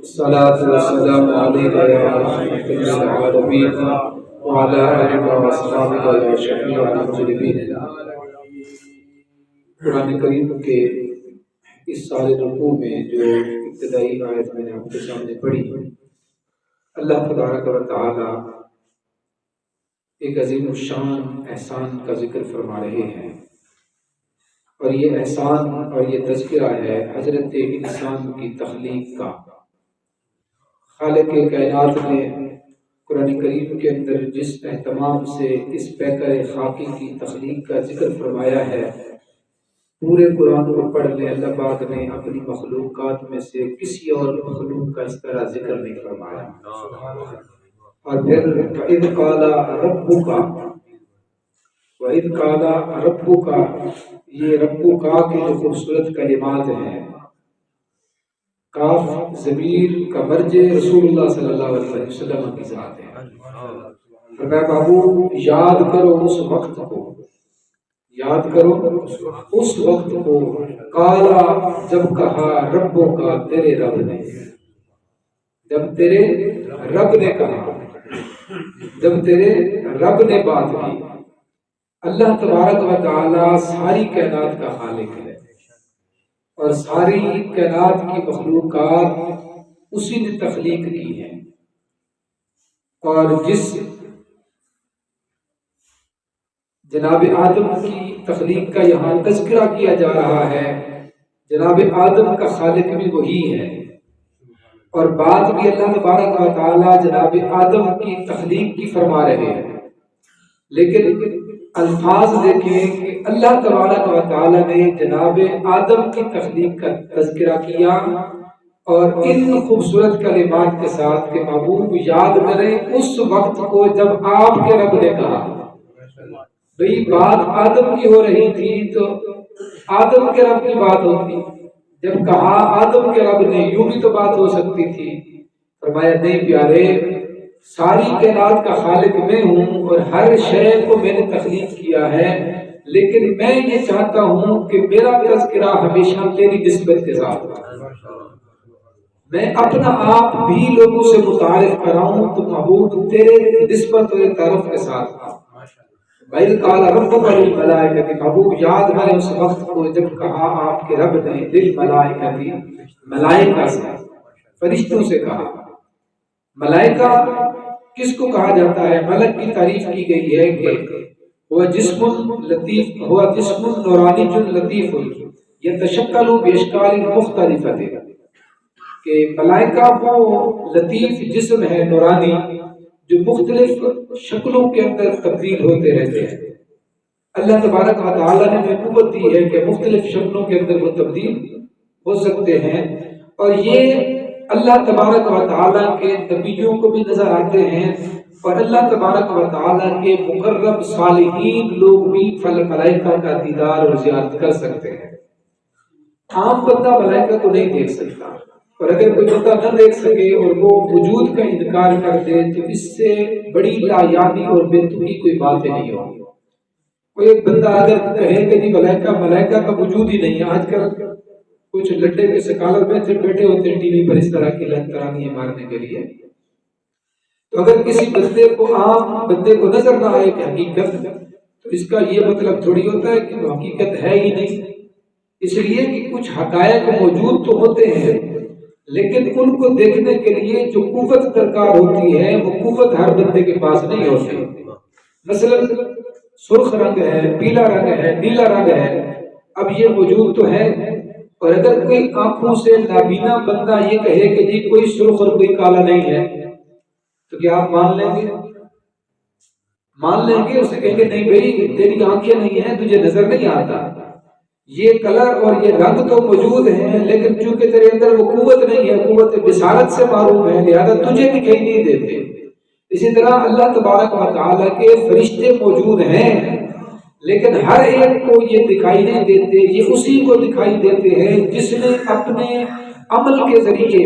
الصلاة والسلام عليك يا رحمة للعالمين وعلى آلك وأصحابك يا شفيع المذنبين۔ قرآن کریم کے اس سارے رکوع میں جو ابتدائی آیت میں نے آپ کے سامنے پڑھی، اللہ تبارک و تعالی ایک عظیم الشان احسان کا ذکر فرما رہے ہیں، اور یہ احسان اور یہ تذکرہ ہے حضرت انسان کی تخلیق کا۔ خالق کائنات نے قرآن کریم کے اندر جس اہتمام سے اس پیکر خاکی کی تخلیق کا ذکر فرمایا ہے، پورے قرآن کو پڑھ لیں، اللہ پاک نے اپنی مخلوقات میں سے کسی اور مخلوق کا اس طرح ذکر نہیں فرمایا۔ اور پھر وَإِذْ قَالَ رَبُّكَ، وَإِذْ قَالَ رَبُّكَ، یہ ربُّكَ کی جو خوبصورت کلمات ہیں، کاف ضمیر کا مرجع رسول اللہ صلی اللہ علیہ وسلم کی ذات ہے۔ فرمایا بابو یاد کرو اس وقت کو، یاد کرو اس وقت کو، کالا جب کہا ربوں کا تیرے رب نے، جب تیرے رب نے کہا، جب تیرے رب نے بات کی۔ اللہ تبارک و تعالی ساری کائنات کا خالق ہے، اور ساری کائنات کی مخلوقات اسی نے تخلیق کی ہے، اور جس جناب آدم کی تخلیق کا یہاں تذکرہ کیا جا رہا ہے، جناب آدم کا خالق بھی وہی ہے، اور بات بھی اللہ تبارک و تعالی جناب آدم کی تخلیق کی فرما رہے ہیں، لیکن الفاظ دیکھیں کہ اللہ تبارک و تعالی نے جناب آدم کی تخلیق کا تذکرہ کیا، اور ان خوبصورت کلمات کے ساتھ کہ محبوب یاد کریں اس وقت کو جب آپ کے رب نے کہا۔ بھئی بات آدم کی ہو رہی تھی تو آدم کے رب کی بات ہوتی، جب کہا آدم کے رب نے، یوں بھی تو بات ہو سکتی تھی۔ فرمایا نہیں پیارے، ساری کائنات کا خالق میں ہوں، اور ہر شے کو میں نے تخلیق کیا ہے، لیکن میں یہ چاہتا ہوں کہ میرا تذکرہ ہمیشہ تیری نسبت کے ساتھ ہو، میں اپنا آپ بھی لوگوں سے متعارف کراؤں تو محبوب تیرے نسبت اور تعارف کے ساتھ ہو۔ وَإِذْ قَالَ رَبُّكَ لِلْمَلَائِكَةِ، محبوب یاد ہے اس وقت کو جب کہا آپ کے رب نے، لِلْمَلَائِكَةِ، ملائکہ سے، فرشتوں سے کہا۔ ملائکہ کس کو کہا جاتا ہے؟ ملک کی تعریف کی گئی ہے کہ وہ جسم لطیف، ہوا جسم نورانی لطیف، یتشکل باشکال مختلفۃ، کہ ملائکہ وہ لطیف جسم ہے نورانی جو مختلف شکلوں کے اندر تبدیل ہوتے رہتے ہیں۔ اللہ تبارک و تعالی نے ہمیں قوت دی ہے کہ مختلف شکلوں کے اندر وہ تبدیل ہو سکتے ہیں، اور یہ اللہ تبارک و تعالیٰ کے نبیوں کو بھی نظر آتے ہیں، اور اللہ تبارک و تعالیٰ کے مقرب صالحین لوگ بھی ملائکہ کا دیدار اور زیارت کر سکتے ہیں۔ عام بندہ ملائکہ کو نہیں دیکھ سکتا، اور اگر کوئی بندہ نہ دیکھ سکے اور وہ وجود کا انکار کر دے تو اس سے بڑی لایابی اور بے تکی کوئی بات نہیں ہوگی۔ کوئی ایک بندہ اگر کہے کہ نہیں ملائکہ کا وجود ہی نہیں ہے، آج کل کچھ لٹے کے سکالر بیٹھے ہوتے ہیں ٹی وی پر اس طرح کی لنترانیاں مارنے کے لیے، تو اگر کسی بندے کو، عام بندے کو نظر نہ آئے کہ حقیقت، تو اس کا یہ مطلب تھوڑی ہوتا ہے کہ وہ حقیقت ہے ہی نہیں۔ اس لیے کہ کچھ حقائق موجود تو ہوتے ہیں، لیکن ان کو دیکھنے کے لیے جو قوت درکار ہوتی ہے وہ قوت ہر بندے کے پاس نہیں ہوتی۔ مثلا سرخ رنگ ہے، پیلا رنگ ہے، نیلا رنگ ہے، اب یہ موجود تو ہے، اور اگر کوئی آنکھوں سے نابینا بندہ یہ کہے کہ جی کوئی سرخ اور کوئی کالا نہیں ہے، تو کیا آپ مان لیں گے؟ مان لیں گے؟ اسے کہیں گے نہیں بھائی تیری آنکھیں نہیں ہیں، تجھے نظر نہیں آتا، یہ کلر اور یہ رنگ تو موجود ہیں، لیکن چونکہ تیرے اندر وہ قوت نہیں ہے، قوت بصارت سے معروم ہے، لہذا تجھے دکھائی نہیں دیتے۔ اسی طرح اللہ تبارک و تعالیٰ کے فرشتے موجود ہیں، لیکن ہر ایک کو یہ دکھائی نہیں دیتے، یہ اسی کو دکھائی دیتے ہیں جس نے اپنے عمل کے ذریعے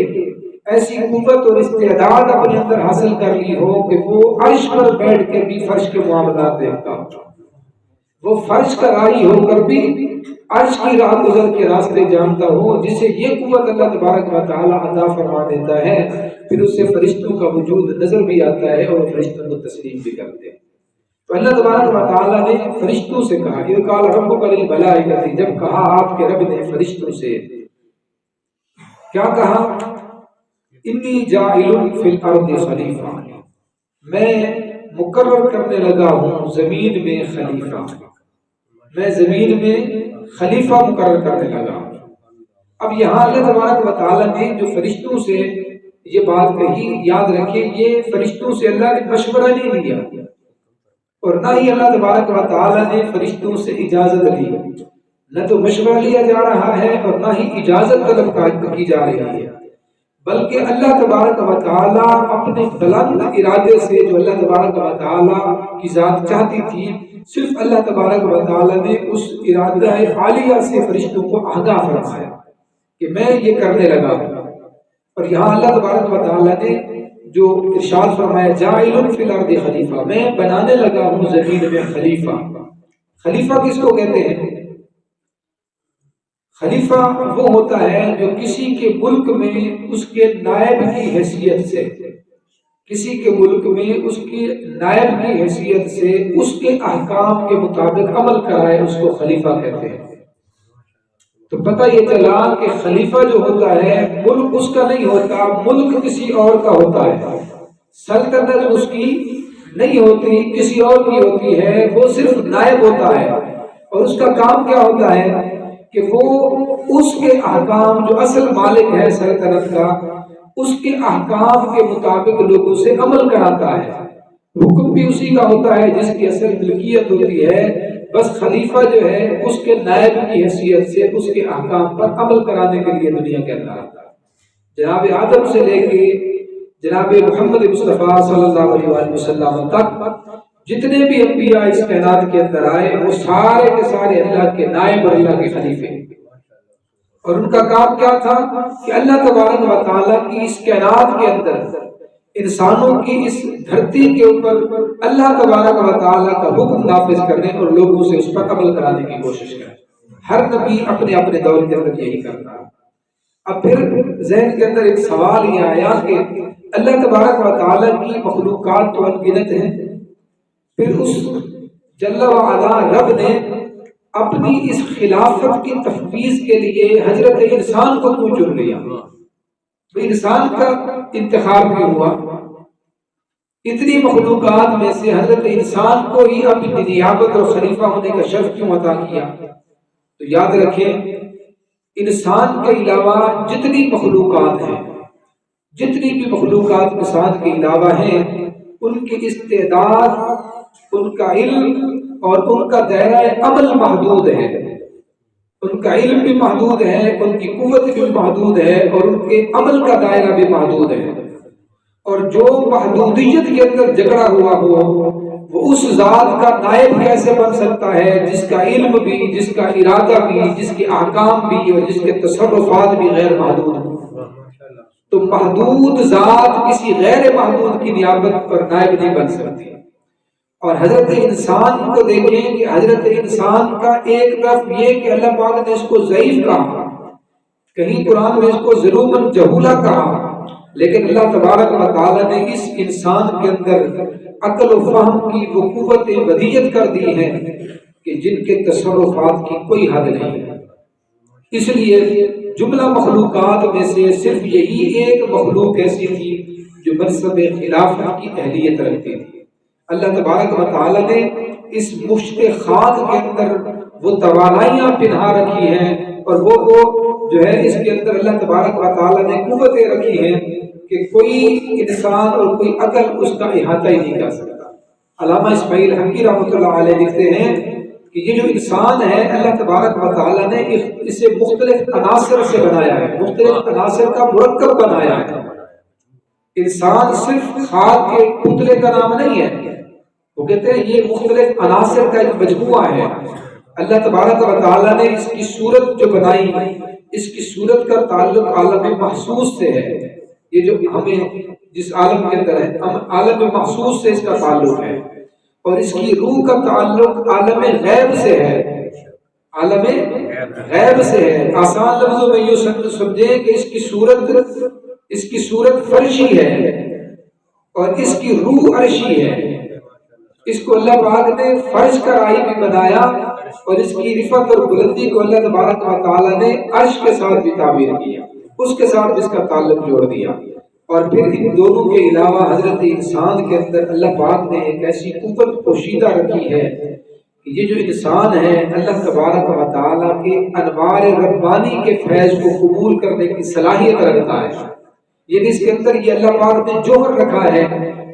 ایسی قوت اور استعداد اپنے اندر حاصل کر لی ہو کہ وہ عرش پر بیٹھ کے بھی فرش کے معاملات دیکھتا ہو۔ وہ فرش کا راہی ہو کر بھی عرش کی راہ گزر کے راستے جانتا ہو، جسے یہ قوت اللہ تبارک و تعالی عطا فرما دیتا ہے، پھر اسے فرشتوں کا وجود نظر بھی آتا ہے اور فرشتوں کو تسلیم بھی کرتے ہیں۔ تو اللہ تبارک و تعالی نے فرشتوں سے کہا، یہ قال ربک للملائکۃ، جب کہا آپ کے رب نے فرشتوں سے، کیا کہا؟ انی جاعل فی الارض خلیفہ، میں مقرر کرنے لگا ہوں زمین میں خلیفہ، میں زمین میں خلیفہ مقرر کرنے لگا ہوں۔ اب یہاں اللہ تبارک و تعالیٰ نے جو فرشتوں سے یہ بات کہی، یاد رکھیں یہ فرشتوں سے اللہ نے مشورہ نہیں لیا، اور نہ ہی اللہ تبارک و تعالیٰ نے فرشتوں سے اجازت لی، نہ تو مشورہ لیا جا رہا ہے اور نہ ہی اجازت طلب کی جا رہی ہے، بلکہ اللہ تبارک و تعالیٰ اپنے بلند ارادے سے، جو اللہ تبارک و تعالیٰ کی ذات چاہتی تھی، صرف اللہ تبارک و تعالیٰ نے اس ارادہ عالیہ سے فرشتوں کو آگاہ فرمایا کہ میں یہ کرنے لگا ہوں۔ اور یہاں اللہ تبارک و تعالیٰ نے جو ارشاد فرمایا جاعل فی الارض خلیفہ، میں بنانے لگا ہوں زمین میں خلیفہ۔ خلیفہ کس کو کہتے ہیں؟ خلیفہ وہ ہوتا ہے جو کسی کے ملک میں اس کے نائب کی حیثیت سے، کسی کے ملک میں اس کی نائب کی حیثیت سے اس کے احکام کے مطابق عمل کرائے، اس کو خلیفہ کہتے ہیں۔ تو پتہ یہ چلا کہ خلیفہ جو ہوتا ہے ملک اس کا نہیں ہوتا، ملک کسی اور کا ہوتا ہے، سلطنت اس کی نہیں ہوتی، کسی اور کی ہوتی ہے، وہ صرف نائب ہوتا ہے، اور اس کا کام کیا ہوتا ہے کہ وہ اس کے احکام، جو اصل مالک ہے سلطنت کا، اس کے احکام کے مطابق لوگوں سے عمل کراتا ہے۔ حکم بھی اسی کا ہوتا ہے جس کی اصل ملکیت ہوتی ہے، بس خلیفہ جو ہے اس کے نائب کی حیثیت سے اس کے احکام پر عمل کرانے کے لیے دنیا کے اندر آتا ہے۔ جناب آدم سے لے کے جناب محمد مصطفیٰ صلی اللہ علیہ وسلم تک جتنے بھی انبیاء اس کائنات کے اندر آئے، وہ سارے کے سارے اللہ کے نائب اور اللہ کے خلیفے، اور ان کا کام کیا تھا کہ اللہ تبارک و تعالیٰ کی اس کائنات کے اندر، انسانوں کی اس دھرتی کے اوپر اللہ تبارک و تعالیٰ کا حکم نافذ کرنے اور لوگوں سے اس پر عمل کرانے کی کوشش کریں۔ ہر نبی اپنے اپنے دور کے اندر یہی کرتا ہے۔ اب پھر ذہن کے اندر ایک سوال یہ آیا کہ اللہ تبارک و تعالیٰ کی مخلوقات تو انگنت ہیں، پھر اس جل وعلا رب نے اپنی اس خلافت کی تفویض کے لیے حضرت انسان کو کیوں چن لیا؟ تو انسان کا انتخاب کیوں ہوا؟ اتنی مخلوقات میں سے حضرت انسان کو ہی اپنی نیابت اور خلیفہ ہونے کا شرف کیوں عطا کیا؟ تو یاد رکھیں، انسان کے علاوہ جتنی مخلوقات ہیں، جتنی بھی مخلوقات انسان کے علاوہ ہیں، ان کی استعداد، ان کا علم اور ان کا دائرہ عمل محدود ہے، ان کا علم بھی محدود ہے، ان کی قوت بھی محدود ہے، اور ان کے عمل کا دائرہ بھی محدود ہے۔ اور جو محدودیت کے اندر جھگڑا ہوا ہو، وہ اس ذات کا نائب کیسے بن سکتا ہے جس کا علم بھی، جس کا ارادہ بھی، جس کے احکام بھی اور جس کے تصرفات بھی غیر محدود ہوں؟ تو محدود ذات کسی غیر محدود کی نیابت پر نائب نہیں بن سکتی۔ اور حضرت انسان کو دیکھیں کہ حضرت انسان کا ایک طرف یہ کہ اللہ پاک نے اس کو ضعیف کہا، کہیں قرآن میں اس کو ظلومن جہولا کہا، لیکن اللہ تبارک و تعالیٰ نے اس انسان کے اندر عقل و فہم کی وہ قوت بدیہت کر دی ہے کہ جن کے تصرفات کی کوئی حد نہیں ہے۔ اس لیے جملہ مخلوقات میں سے صرف یہی ایک مخلوق ایسی تھی جو منصب خلافت کی اہلیت رکھتی تھی۔ اللہ تبارک و تعالیٰ نے اس مشت خاک کے اندر وہ توانائیاں پنہا رکھی ہیں، اور وہ جو ہے اس کے اندر اللہ تبارک و تعالیٰ نے قوتیں رکھی ہیں کہ کوئی انسان اور کوئی عقل اس کا احاطہ ہی نہیں کر سکتا۔ علامہ اسماعیل حقی رحمۃ اللہ علیہ لکھتے ہیں کہ یہ جو انسان ہے، اللہ تبارک و تعالیٰ نے اسے مختلف عناصر سے بنایا ہے، مختلف عناصر کا مرکب بنایا ہے۔ انسان صرف خاک کے پتلے کا نام نہیں ہے، وہ کہتے ہیں یہ مختلف عناصر کا ایک مجموعہ ہے۔ اللہ تبارک و تعالیٰ نے اس کی صورت جو بنائی، اس کی صورت کا تعلق عالم محسوس سے ہے۔ یہ جو ہمیں جس عالم کے اندر ہے، عالم محسوس سے اس کا تعلق ہے۔ اور اس کی روح کا تعلق عالم غیب سے ہے، عالم غیب سے ہے۔ آسان لفظوں میں یوں سمجھیں کہ اس کی صورت فرشی ہے اور اس کی روح عرشی ہے۔ اس کو اللہ پاک نے فرش کا راہی بھی بنایا اور اس کی رفعت اور بلندی کو اللہ تبارک و تعالی نے عرش کے ساتھ بھی تعبیر کیا، اس کے ساتھ اس کا تعلق جوڑ دیا۔ اور پھر ان دونوں کے علاوہ حضرت انسان کے اندر اللہ پاک نے ایک ایسی قوت پوشیدہ رکھی ہے کہ یہ جو انسان ہے اللہ تبارک و تعالی کے انوار ربانی کے فیض کو قبول کرنے کی صلاحیت رکھتا ہے۔ یعنی اس کے اندر یہ اللہ پاک نے جوہر رکھا ہے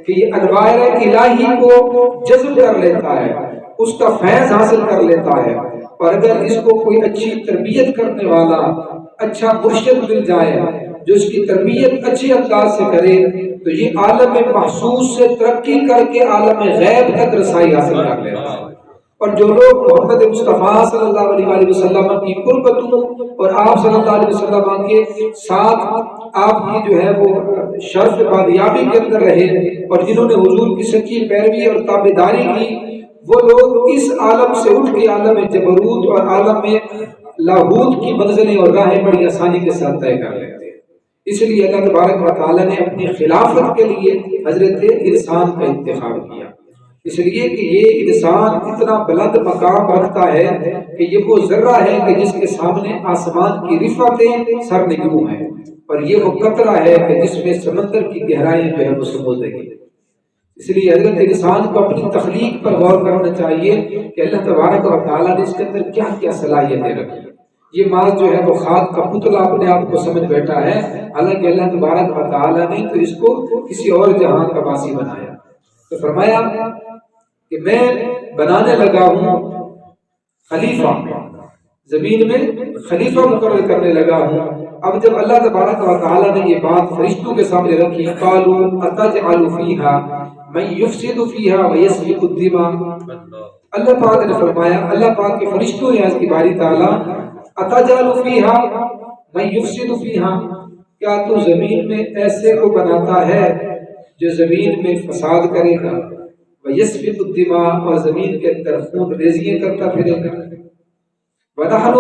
کہ یہ انوار الہی کو جذب کر لیتا ہے، اس کا فیض حاصل کر لیتا ہے۔ اور اگر اس کو کوئی اچھی تربیت کرنے والا اچھا مرشد مل جائے جو اس کی تربیت اچھے انداز سے کرے تو یہ عالم محسوس سے ترقی کر کے عالم غیب تک رسائی حاصل کر لیتا ہے۔ اور جو لوگ محمد مصطفیٰ صلی اللہ علیہ وسلم کی قربتوں اور آپ صلی اللہ علیہ وسلم کے ساتھ آپ کی جو ہے وہ شرف بادیابی کے اندر رہے اور جنہوں نے حضور کی سچی پیروی اور تابعداری کی، وہ لوگ اس عالم سے اٹھ کے عالم جبروت اور عالم لاہوت کی منزلیں اور راہیں بڑی آسانی کے ساتھ طے کر لیتے ہیں۔ اس لیے اللہ تبارک و تعالی نے اپنی خلافت کے لیے حضرت انسان کا انتخاب کیا، اس لیے کہ یہ انسان اتنا بلند مقام رکھتا ہے کہ یہ وہ ذرہ ہے کہ جس کے سامنے آسمان کی رفعتیں سر نگوں ہیں، اور یہ وہ قطرہ ہے کہ جس میں سمندر کی گہرائیں جو ہے وہ سمو گی۔ اس لیے حضرت انسان کو اپنی تخلیق پر غور کرنا چاہیے کہ اللہ تبارک و تعالیٰ نے اس کے اندر کیا کیا صلاحیتیں رکھی۔ یہ ماں جو ہے وہ خاک کا پتلا اپنے آپ کو سمجھ بیٹھا ہے، حالانکہ اللہ تبارک و تعالیٰ نے تو اس کو کسی اور جہاں کا باسی بنایا۔ تو فرمایا کہ میں بنانے لگا ہوں خلیفہ، زمین میں خلیفہ مقرر کرنے لگا ہوں۔ اب جب اللہ تبارک و تعالیٰ نے یہ بات فرشتوں کے سامنے رکھی، قالوا اتجعل فیہا من یفسد فیہا ویسفک الدماء، اللہ پاک نے فرمایا، اللہ پاک کے فرشتوں نے عز کی باری تعالیٰ اتجعل فیہا من یفسد فیہا، کیا تو زمین میں ایسے کو بناتا ہے جو زمین میں فساد کرے گا، ویسفک الدماء اور زمین کے اندر خون ریزیاں کرتا پھرے گا، وَنَحْنُ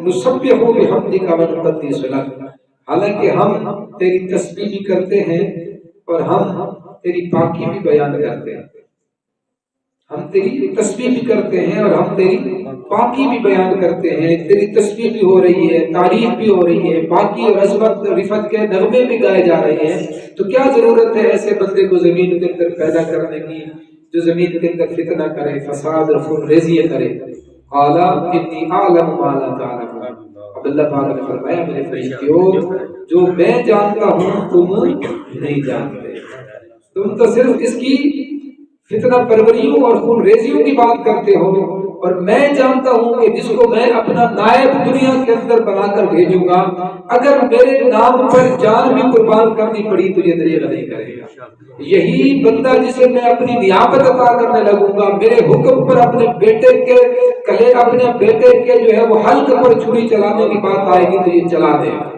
نُسَبِّحُ بِحَمْدِكَ وَنُقَدِّسُ لَكَ، حالانکہ ہم تیری تسبیح بھی کرتے ہیں اور ہم تیری پاکی بھی بیان کرتے ہیں، ہم تیری تسبیح بھی کرتے ہیں اور ہم تیری پاکی بھی بیان کرتے ہیں، تیری تسبیح بھی ہو رہی ہے، تعریف بھی ہو رہی ہے، پاکی اور عظمت رفعت کے نغمے بھی گائے جا رہے ہیں، تو کیا ضرورت ہے ایسے بندے کو زمین کے اندر پیدا کرنے کی جو زمین کے اندر فتنہ کرے، فساد اور خون ریزیاں کرے۔ قال انی اعلم ما لا تعلمون، اب اللہ پاک نے فرمایا میرے فرشتوں جو میں جانتا ہوں تم نہیں جانتے، تم تو صرف اس کی فتنہ پروریوں اور خون ریزیوں کی بات کرتے ہو، اور میں جانتا ہوں کہ جس کو میں اپنا نائب دنیا کے اندر بنا کر بھیجوں گا، اگر میرے نام پر جان بھی قربان کرنی پڑی تو یہ دریغ نہیں کرے گا۔ یہی بندہ جسے میں اپنی نیابت عطا کرنے لگوں گا، میرے حکم پر اپنے بیٹے کے کلے، اپنے بیٹے کے جو ہے وہ حلق پر چھری چلانے کی بات آئے گی تو یہ چلا دے گا،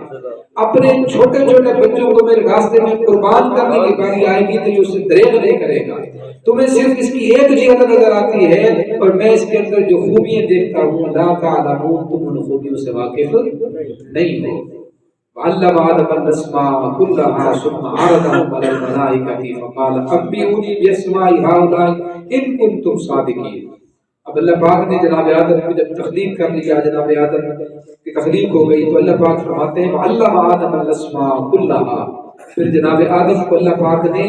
اپنے چھوٹے چھوٹے بچوں کو میرے راستے میں قربان کرنے کی باری آئے گی تو یہ اسے دریغ نہیں کرے گا۔ تمہیں صرف اس کی ایک جہت نظر آتی ہے اور میں اس کے اندر جو خوبیاں دیکھتا ہوں، لا تعلمون، تم ان خوبیوں سے واقف نہیں ہو۔ وعلم آدم الاسماء كلها ثم عرضهم على الملائكة فقال انبئوني باسماء هؤلاء ان كنتم صادقين۔ اب اللہ پاک نے جناب آدم کو جب تخلیق کر لیا، جناب آدم کی تخلیق ہو گئی تو اللہ پاک فرماتے ہیں وعلم آدم الاسماء كلها، پھر جناب آدم کو اللہ پاک نے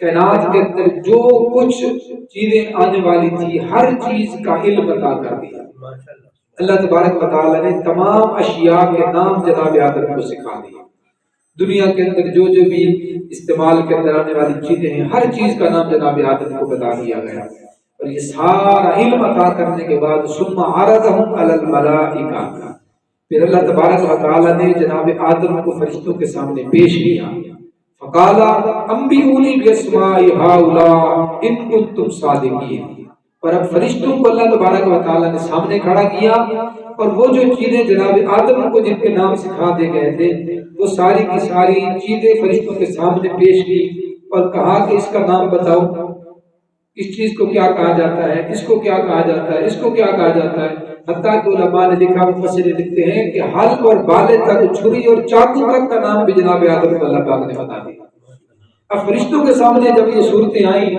کائنات کے اندر جو کچھ چیزیں آنے والی تھی ہر چیز کا علم عطا کر دیا۔ اللہ تبارک و تعالی نے تمام اشیاء کے نام جناب آدم کو سکھا دیے۔ دنیا کے اندر جو بھی استعمال کے اندر آنے والی چیزیں ہیں ہر چیز کا نام جناب آدم کو بتا دیا گیا، اور یہ سارا علم عطا کرنے کے بعد ثم عرضهم على الملائکہ، پھر اللہ تبارک و تعالی نے جناب آدم کو فرشتوں کے سامنے پیش کیا۔ فقال انبئونی باسماء هؤلاء ان کنتم صادقین، اور اب فرشتوں کو اللہ تبارک و تعالی نے سامنے کھڑا کیا اور وہ جو چیزیں جناب آدم کو جن کے نام سکھا دے گئے تھے وہ ساری کی ساری چیزیں فرشتوں کے سامنے پیش کی اور کہا کہ اس کا نام بتاؤ، اس چیز کو کیا کہا جاتا ہے، اس کو کیا کہا جاتا ہے، اس کو کیا کہا جاتا ہے۔ حتیٰ کہ علماء نے لکھا، مفسر لکھتے ہیں کہ حلق اور بالے تک، چھری اور چاقو تک کا نام بھی جناب آدم کو اللہ پاک نے بتا دیا۔ اب فرشتوں کے سامنے جب یہ صورتیں آئیں،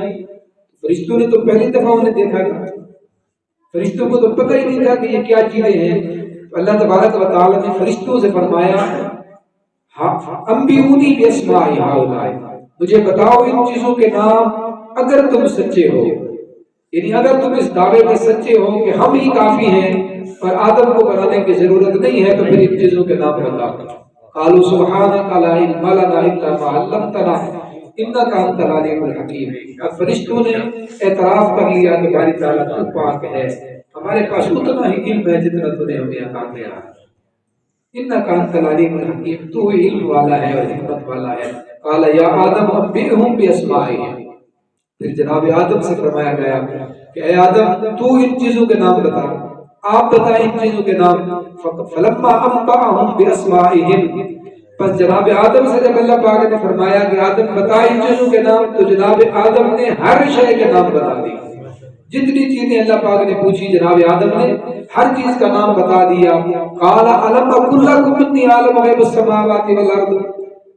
فرشتوں نے تو پہلی دفعہ انہیں دیکھا تھا، فرشتوں کو تو پتہ ہی نہیں تھا کہ یہ کیا چیزیں ہیں۔ اللہ تبارک و تعالیٰ نے فرشتوں سے فرمایا، انبئونی باسماء ہؤلاء، مجھے بتاؤ ان چیزوں کے نام اگر تم سچے ہو، یعنی اگر تم اس دعوے میں سچے ہو کہ ہم ہی کافی ہیں اور آدم کو بنانے کی ضرورت نہیں ہے، تو پھر ان چیزوں کے نام بتاؤ۔ قالوا سبحانک لا علم لنا الا ما علمتنا انک انت العلیم الحکیم۔ اب فرشتوں نے اعتراف کر لیا کہ باری تعالیٰ تو پاک ہے، ہمارے پاس اتنا ہی علم ہے جتنا تو نے ہمیں عطا کیا ہے۔ انک انت العلیم الحکیم، تو علم والا ہے اور حکمت والا ہے۔ قال یا آدم انبئہم باسمائہم، پھر جناب آدم سے فرمایا گیا کہ اے آدم تو ان چیزوں کے نام بتا، آپ بتائیں ان چیزوں کے نام۔ فلما انبأہم باسمائہم، پس جناب آدم سے جب اللہ پاک نے فرمایا کہ آدم بتا ان چیزوں کے نام، تو جناب آدم نے ہر شے کے نام بتا دی۔ جتنی چیزیں اللہ پاک نے پوچھی جناب آدم نے ہر چیز کا نام بتا دیا۔ قال الم اقل لکم انی اعلم غیب السماوات والارض،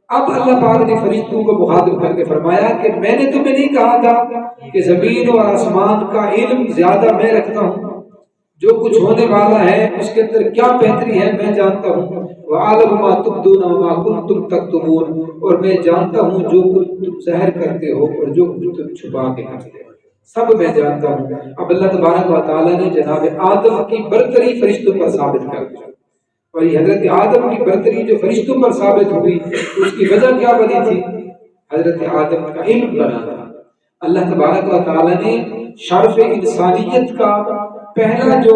اب اللہ پاک نے فرشتوں کو مخاطب کر کے فرمایا کہ میں نے تمہیں نہیں کہا تھا کہ زمین اور آسمان کا علم زیادہ میں رکھتا ہوں، جو کچھ ہونے والا ہے اس کے اندر کیا بہتری ہے میں جانتا ہوں۔ وَأَعْلَمُ مَا تُبْدُونَ وَمَا كُنتُمْ تَكْتُمُونَ، اور میں جانتا ہوں جو کچھ تم ظاہر کرتے ہو اور جو کچھ تم چھپا کے رکھتے ہو، سب میں جانتا ہوں۔ اب اللہ تبارک و تعالیٰ نے جناب آدم کی برتری فرشتوں پر ثابت کر دی، اور یہ حضرت آدم کی برتری جو فرشتوں پر ثابت ہوئی، اس کی وجہ کیا بنی تھی؟ حضرت آدم کا علم بنا تھا۔ اللہ تبارک و تعالیٰ نے شرف انسانیت کا پہلا جو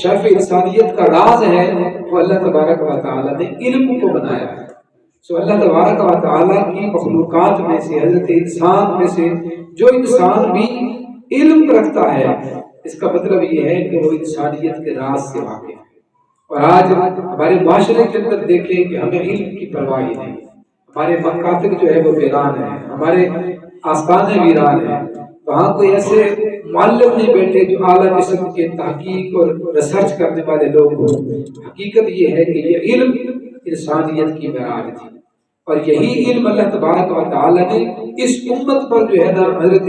شرف انسانیت کا راز ہے وہ اللہ تبارک و تعالیٰ نے علم کو بنایا ہے۔ سو اللہ تبارک و تعالیٰ کی مخلوقات میں سے، حضرت انسان میں سے جو انسان بھی علم رکھتا ہے، اس کا مطلب یہ ہے کہ وہ انسانیت کے راز سے واقف ہے۔ اور آج ہمارے معاشرے کے اندر دیکھیں کہ ہمیں علم کی پرواہ ہی نہیں، ہمارے مکاتب جو ہے وہ ویران ہیں، ہمارے آستانے ویران ہیں، وہاں کوئی ایسے معلم نہیں بیٹھے جو اعلیٰ قسم کے تحقیق اور ریسرچ کرنے والے لوگ ہوں۔ حقیقت یہ ہے کہ یہ علم انسانیت کی معراج تھی، اور یہی علم اللہ تبارک و تعالیٰ نے اس امت پر جو ہے نا حضرت